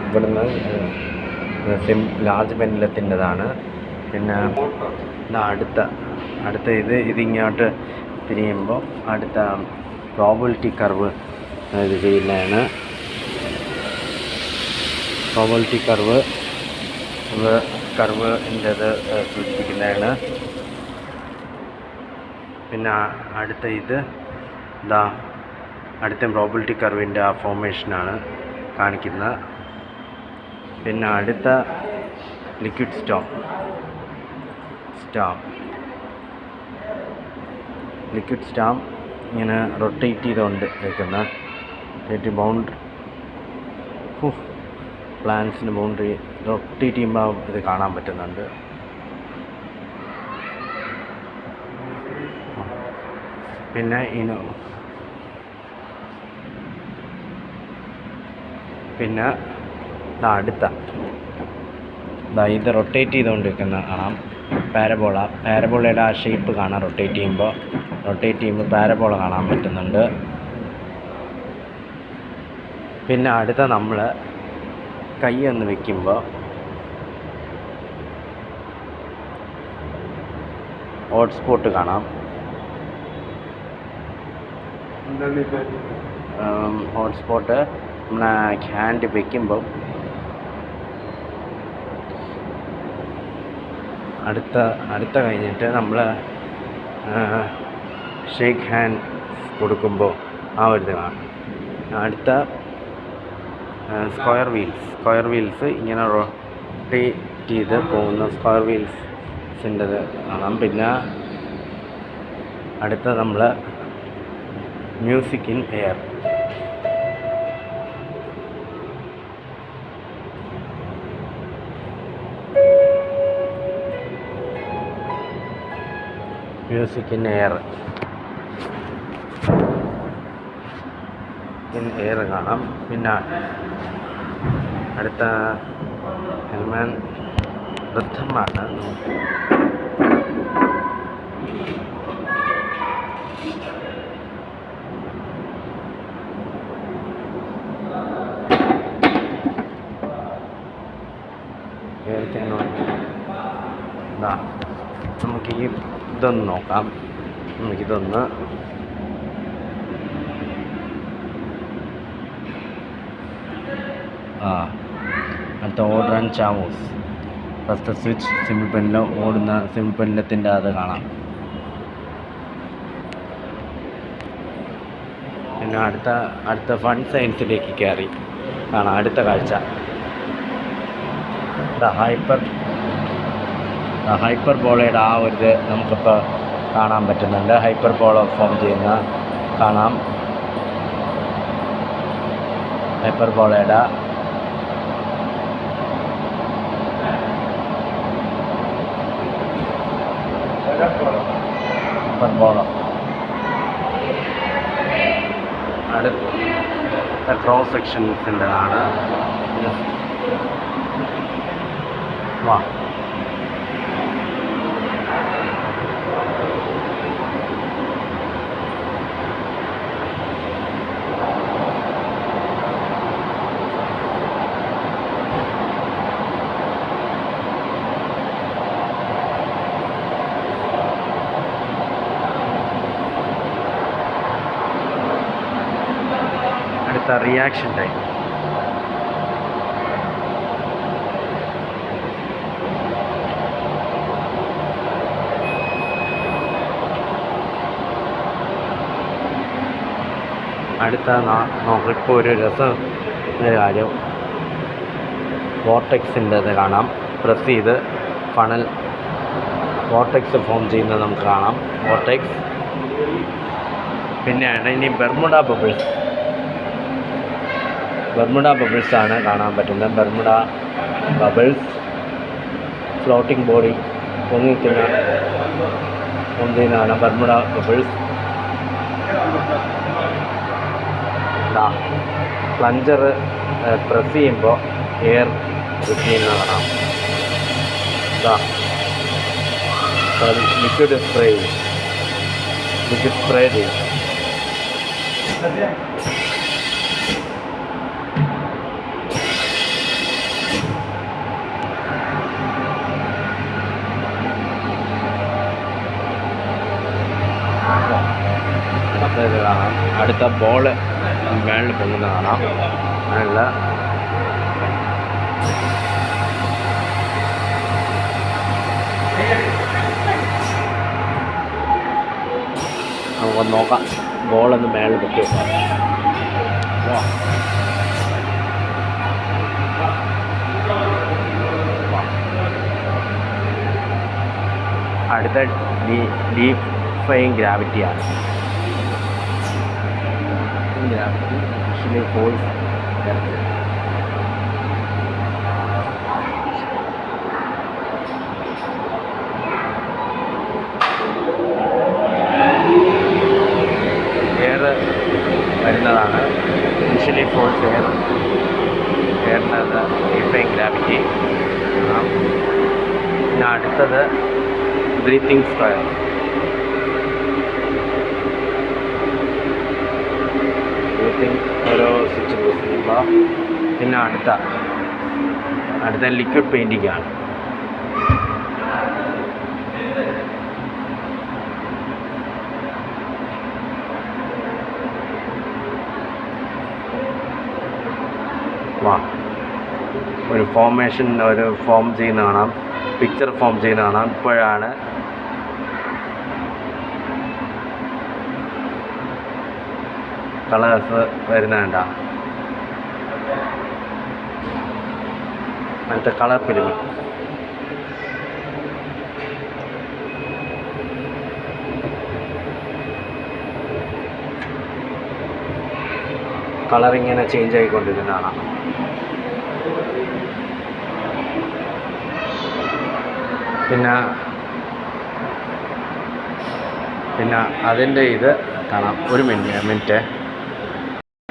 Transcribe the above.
ഇവിടുന്ന് ലാർജ് പെൻഡലത്തിൻ്റെതാണ്. പിന്നെ അടുത്ത ഇതിങ്ങോട്ട് തിരിയുമ്പോൾ അടുത്ത പ്രോബബിലിറ്റി കർവ് ഇത് ചെയ്യുന്നതാണ്. പ്രോബബിലിറ്റി കർവിൻ്റെത് സൂചിപ്പിക്കുന്നതാണ്. പിന്നെ അടുത്ത പ്രോബബിലിറ്റി കർവിൻ്റെ ആ ഫോർമേഷനാണ് കാണിക്കുന്നത്. പിന്നെ അടുത്ത ലിക്വിഡ് സ്റ്റോം ഇങ്ങനെ റൊട്ടേറ്റ് ചെയ്തുകൊണ്ട് വെക്കുന്ന ബൗണ്ടറി പ്ലാന്റ്സിന് ബൗണ്ടറി റൊട്ടേറ്റ് ചെയ്യുമ്പോൾ ഇത് കാണാൻ പറ്റുന്നുണ്ട്. പിന്നെ ഇത് റൊട്ടേറ്റ് ചെയ്തുകൊണ്ടിരിക്കുന്ന കാണാം. പാരബോളയുടെ ആ ഷേപ്പ് കാണാം. റൊട്ടേറ്റ് ചെയ്യുമ്പോൾ പാരബോള കാണാൻ പറ്റുന്നുണ്ട്. പിന്നെ അടുത്ത നമ്മൾ കൈ ഒന്ന് വയ്ക്കുമ്പോൾ ഹോട്ട്സ്പോട്ട് കാണാം. ഹോട്ട്സ്പോട്ട് നമ്മളെ ഹാൻഡ് വയ്ക്കുമ്പോൾ അടുത്ത കഴിഞ്ഞിട്ട് നമ്മൾ ഷേക്ക് ഹാൻഡ് കൊടുക്കുമ്പോൾ ആ ഒരു ഇത് കാണാം. അടുത്ത സ്ക്വയർ വീൽസ് ഇങ്ങനെ റൊട്ടേറ്റ് ചെയ്ത് പോകുന്ന സ്ക്വയർ വീൽസിൻ്റെത് കാണാം. പിന്നെ അടുത്ത നമ്മൾ മ്യൂസിക് ഇൻ എയർ. എയർ കാണാം. പിന്നെ അടുത്ത ഹെൽമാൻ വൃദ്ധമാണ്. നമുക്ക് ഇതൊന്ന് നോക്കാം. നമുക്കിതൊന്ന് അടുത്ത ഓർഡർ ആൻഡ് ചാമോസ്. ഫസ്റ്റ് സ്വിച്ച് സിമ്പിൾ പെന്നിൽ ഓടുന്ന സിമ്പിൾ പെൻഡലത്തിൻ്റെ അത് കാണാം. പിന്നെ അടുത്ത ഫൺ സയൻസിലേക്ക് കയറി കാണാം. അടുത്ത കാഴ്ച ഹൈപ്പർബോളയുടെ ആ ഒരു ഇത് നമുക്കിപ്പോൾ കാണാൻ പറ്റുന്നുണ്ട്. ഹൈപ്പർബോള ഫോം ചെയ്യുന്ന കാണാം. ഹൈപ്പർബോളയുടെ അടുത്ത ക്രോസ് സെക്ഷൻസിൻ്റെതാണ്. Reaction time. നോക്കിപ്പോൾ ഒരു കാര്യം വോർട്ടെക്സിൻ്റെത് കാണാം. പ്രസ് ചെയ്ത് ഫണൽ വോർട്ടെക്സ് ഫോം ചെയ്യുന്നത് നമുക്ക് കാണാം. വോർട്ടെക്സ്. പിന്നെയാണ് ഇനി ബെർമുഡ ബബിൾസാണ് കാണാൻ പറ്റുന്നത്. ബെർമുഡ ബബിൾസ് ഫ്ലോട്ടിംഗ് ബോഡി പൊങ്ങിക്കുന്നതാണ് ബെർമുഡ ബബിൾസ്. പ്ലഞ്ചർ പ്രസ് ചെയ്യുമ്പോൾ എയർ ചെയ്യുന്ന കാണാം. ലിക്വിഡ് സ്പ്രേ ചെയ്യും. കാണാം. അടുത്ത ബോൾ മേളിൽ പൊങ്ങുന്ന കാണാം. മേളിൽ നമുക്കൊന്ന് നോക്കാം. ബോളൊന്ന് മേളിൽ പൊക്കി വെക്കാം. അടുത്ത ഡീഫൈങ് ഗ്രാവിറ്റിയാണ്. ഗ്രാവിറ്റി ആക്ച്വലി ഫോഴ്സ് എയർ വരുന്നതാണ്. യൂഷ്വലി ഫോഴ്സ് എയറിനത് ഡീഫൈങ് ഗ്രാവിറ്റി. പിന്നെ അടുത്തത് ബ്രീത്തിങ് സ്ക്വയർ. ബ്രീത്തിങ് ഓരോ സ്വിച്ച് പ്രസ് ചെയ്യുമ്പോൾ. പിന്നെ അടുത്ത ലിക്വിഡ് പെയിൻറ്റിംഗ് ആണ്. ഒരു ഫോം ചെയ്യുന്ന കാണാം. പിക്ചർ ഫോം ചെയ്യുന്ന കാണാം. ഇപ്പോഴാണ് കളേഴ്സ് വരുന്ന വേണ്ട. അടുത്ത കളർ ഫിലിം. കളറിങ്ങനെ ചേഞ്ച് ആയിക്കൊണ്ടിരുന്നതാണ്. പിന്നെ അതിൻ്റെ ഇത് കാണാം. ഒരു മിനിറ്റ്